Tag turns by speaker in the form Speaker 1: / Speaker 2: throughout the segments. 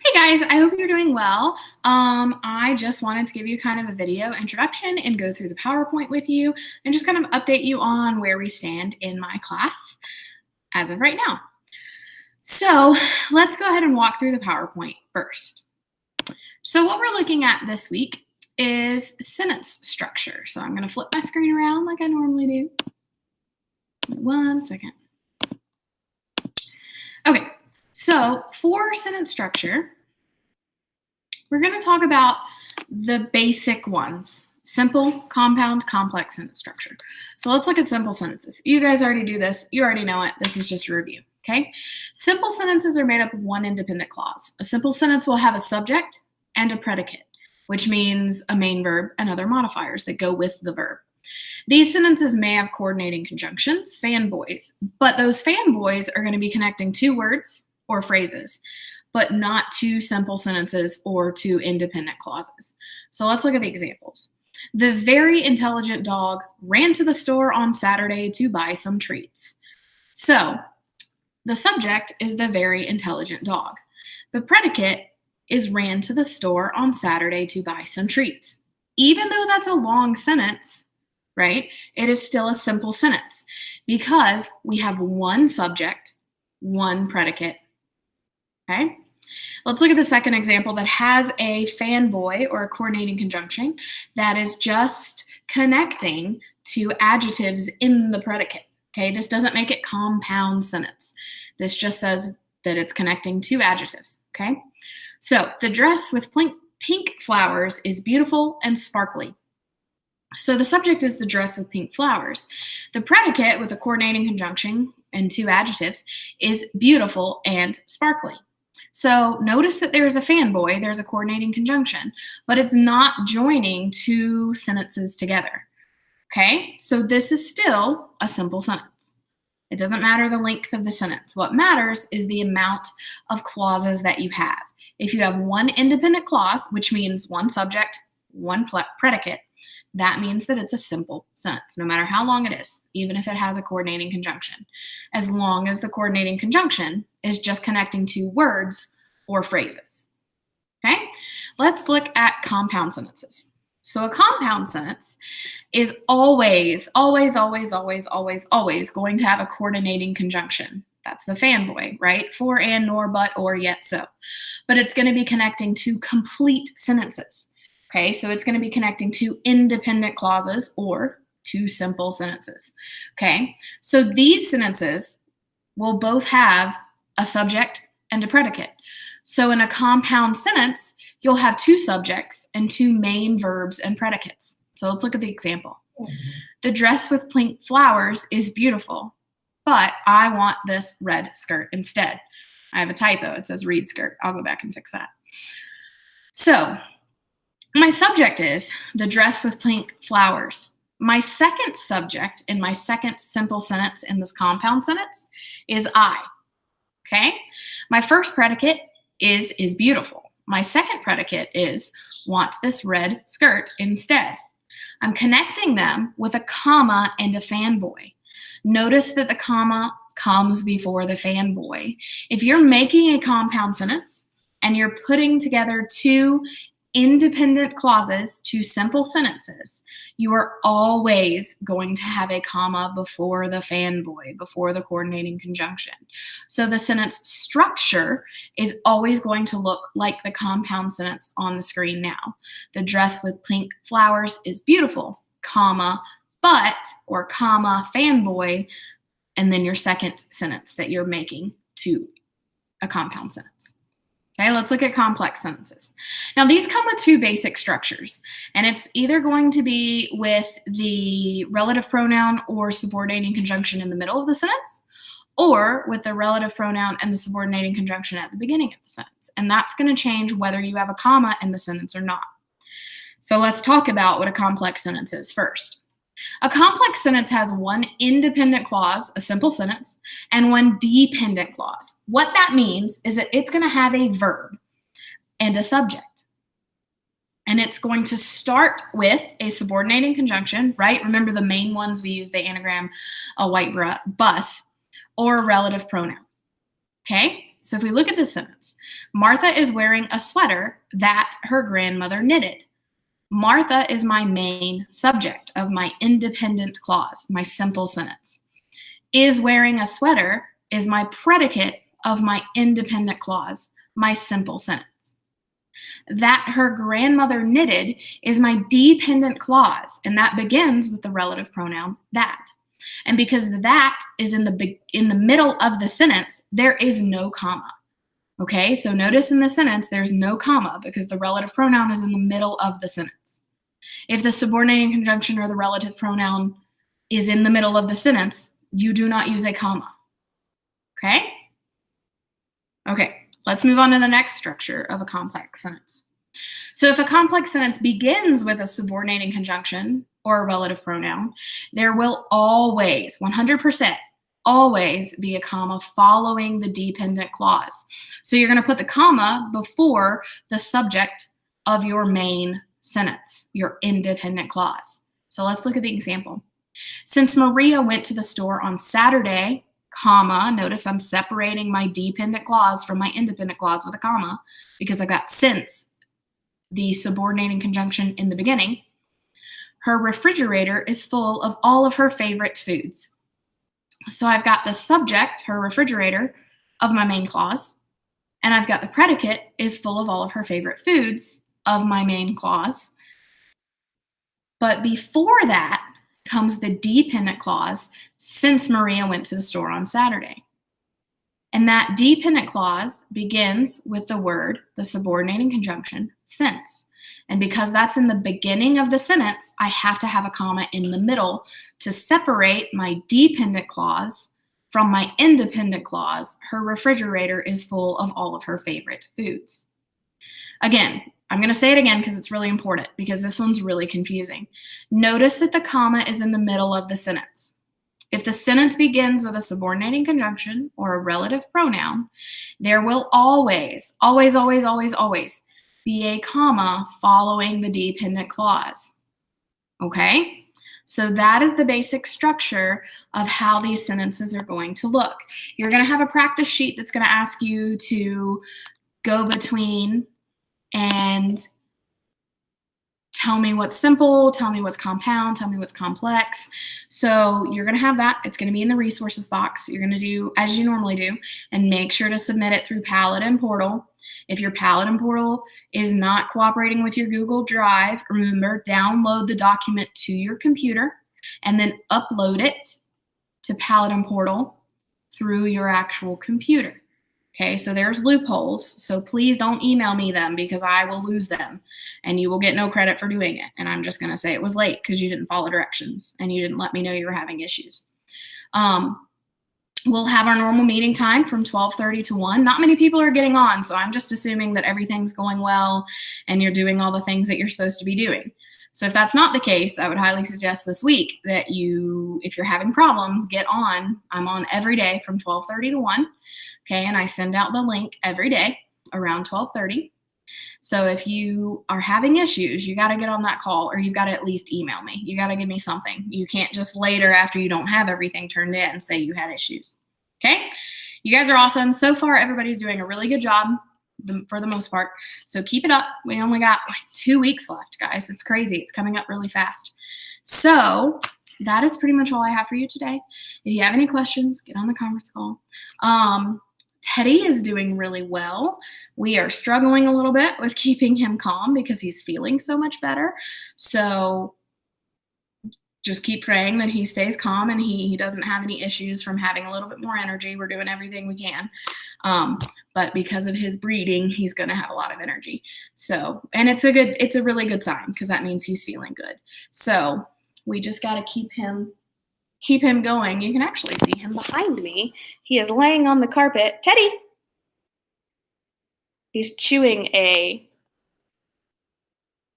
Speaker 1: Hey guys, I hope you're doing well. I just wanted to give you kind of a video introduction and go through the PowerPoint with you and just kind of update you on where we stand in my class as of right now. So let's go ahead and walk through the PowerPoint first. So what we're looking at this week is sentence structure. So I'm going to flip my screen around like I normally do. 1 second. Okay, so for sentence structure, we're going to talk about the basic ones: simple, compound, complex sentence structure. So let's look at simple sentences. You guys already do this. You already know it. This is just a review, okay? Simple sentences are made up of one independent clause. A simple sentence will have a subject and a predicate, which means a main verb and other modifiers that go with the verb. These sentences may have coordinating conjunctions, fanboys, but those fanboys are going to be connecting two words or phrases, but not two simple sentences or two independent clauses. So let's look at the examples. The very intelligent dog ran to the store on Saturday to buy some treats. So the subject is the very intelligent dog. The predicate is ran to the store on Saturday to buy some treats. Even though that's a long sentence, right, it is still a simple sentence because we have one subject, one predicate. Okay, let's look at the second example that has a fanboy or a coordinating conjunction that is just connecting two adjectives in the predicate. Okay, this doesn't make it compound sentence. This just says that it's connecting two adjectives. Okay, so the dress with pink flowers is beautiful and sparkly. So the subject is the dress with pink flowers. The predicate with a coordinating conjunction and two adjectives is beautiful and sparkly. So notice that there is a fanboy, there's a coordinating conjunction, but it's not joining two sentences together. Okay, so this is still a simple sentence. It doesn't matter the length of the sentence. What matters is the amount of clauses that you have. If you have one independent clause, which means one subject, one predicate, that means that it's a simple sentence, no matter how long it is, even if it has a coordinating conjunction, as long as the coordinating conjunction is just connecting two words or phrases. Okay, let's look at compound sentences. So a compound sentence is always going to have a coordinating conjunction. That's the fanboy, right? For, and, nor, but, or, yet, so. But it's going to be connecting two complete sentences. Okay, so it's going to be connecting two independent clauses or two simple sentences. Okay, so these sentences will both have a subject and a predicate. So in a compound sentence, you'll have two subjects and two main verbs and predicates. So let's look at the example. The dress with pink flowers is beautiful, but I want this red skirt instead. I have a typo. It says reed skirt. I'll go back and fix that. So my subject is the dress with pink flowers. My second subject in my second simple sentence in this compound sentence is I. Okay? My first predicate is beautiful. My second predicate is want this red skirt instead. I'm connecting them with a comma and a fanboy. Notice that the comma comes before the fanboy. If you're making a compound sentence and you're putting together two independent clauses, two simple sentences, you are always going to have a comma before the fanboy, before the coordinating conjunction. So the sentence structure is always going to look like the compound sentence on the screen now. The dress with pink flowers is beautiful, comma, but, or comma, fanboy, and then your second sentence that you're making to a compound sentence. Okay, let's look at complex sentences. Now, these come with two basic structures, and it's either going to be with the relative pronoun or subordinating conjunction in the middle of the sentence, or with the relative pronoun and the subordinating conjunction at the beginning of the sentence. And that's going to change whether you have a comma in the sentence or not. So let's talk about what a complex sentence is first. A complex sentence has one independent clause, a simple sentence, and one dependent clause. What that means is that it's going to have a verb and a subject. And it's going to start with a subordinating conjunction, right? Remember the main ones we use, the anagram, a white bus, or a relative pronoun. Okay? So if we look at this sentence, Martha is wearing a sweater that her grandmother knitted. Martha is my main subject of my independent clause, my simple sentence. Is wearing a sweater is my predicate of my independent clause, my simple sentence. That her grandmother knitted is my dependent clause, and that begins with the relative pronoun that. And because that is in the middle of the sentence, there is no comma. Okay, so notice in the sentence, there's no comma because the relative pronoun is in the middle of the sentence. If the subordinating conjunction or the relative pronoun is in the middle of the sentence, you do not use a comma. Okay? Okay, let's move on to the next structure of a complex sentence. So if a complex sentence begins with a subordinating conjunction or a relative pronoun, there will always, 100%, always be a comma following the dependent clause. So you're going to put the comma before the subject of your main sentence, your independent clause. So let's look at the example. Since Maria went to the store on Saturday, comma, notice I'm separating my dependent clause from my independent clause with a comma because I've got since, the subordinating conjunction in the beginning. Her refrigerator is full of all of her favorite foods. So I've got the subject, her refrigerator, of my main clause, and I've got the predicate is full of all of her favorite foods of my main clause. But before that comes the dependent clause, since Maria went to the store on Saturday. And that dependent clause begins with the word, the subordinating conjunction, since. And because that's in the beginning of the sentence, I have to have a comma in the middle to separate my dependent clause from my independent clause. Her refrigerator is full of all of her favorite foods. Again, I'm going to say it again because it's really important because this one's really confusing. Notice that the comma is in the middle of the sentence. If the sentence begins with a subordinating conjunction or a relative pronoun, there will always be a comma following the dependent clause. Okay? So that is the basic structure of how these sentences are going to look. You're going to have a practice sheet that's going to ask you to go between and tell me what's simple, tell me what's compound, tell me what's complex. So you're going to have that. It's going to be in the resources box. You're going to do as you normally do and make sure to submit it through Paladin Portal. If your Paladin Portal is not cooperating with your Google Drive, remember, download the document to your computer and then upload it to Paladin Portal through your actual computer. Okay, so there's loopholes. So please don't email me them because I will lose them and you will get no credit for doing it. And I'm just going to say it was late because you didn't follow directions and you didn't let me know you were having issues. We'll have our normal meeting time from 12:30 to 1. Not many people are getting on, so I'm just assuming that everything's going well and you're doing all the things that you're supposed to be doing. So if that's not the case, I would highly suggest this week that you, if you're having problems, get on. I'm on every day from 12:30 to 1. Okay, and I send out the link every day around 12:30. So if you are having issues, you got to get on that call or you've got to at least email me. You got to give me something. You can't just later after you don't have everything turned in say you had issues. Okay, you guys are awesome. So far, everybody's doing a really good job for the most part. So keep it up. We only got like 2 weeks left, guys. It's crazy. It's coming up really fast. So that is pretty much all I have for you today. If you have any questions, get on the conference call. Teddy is doing really well. We are struggling a little bit with keeping him calm because he's feeling so much better. So just keep praying that he stays calm and he doesn't have any issues from having a little bit more energy. We're doing everything we can. But because of his breeding, he's going to have a lot of energy. So, and it's a really good sign because that means he's feeling good. So we just got to keep him going. You can actually see him behind me. He is laying on the carpet. Teddy! He's chewing a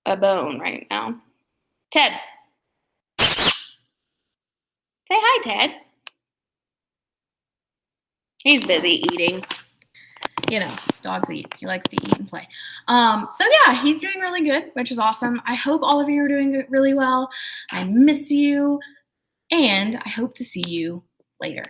Speaker 1: bone right now. Ted! Say hi, Ted. He's busy eating. You know, dogs eat. He likes to eat and play. So yeah, he's doing really good, which is awesome. I hope all of you are doing really well. I miss you. And I hope to see you later.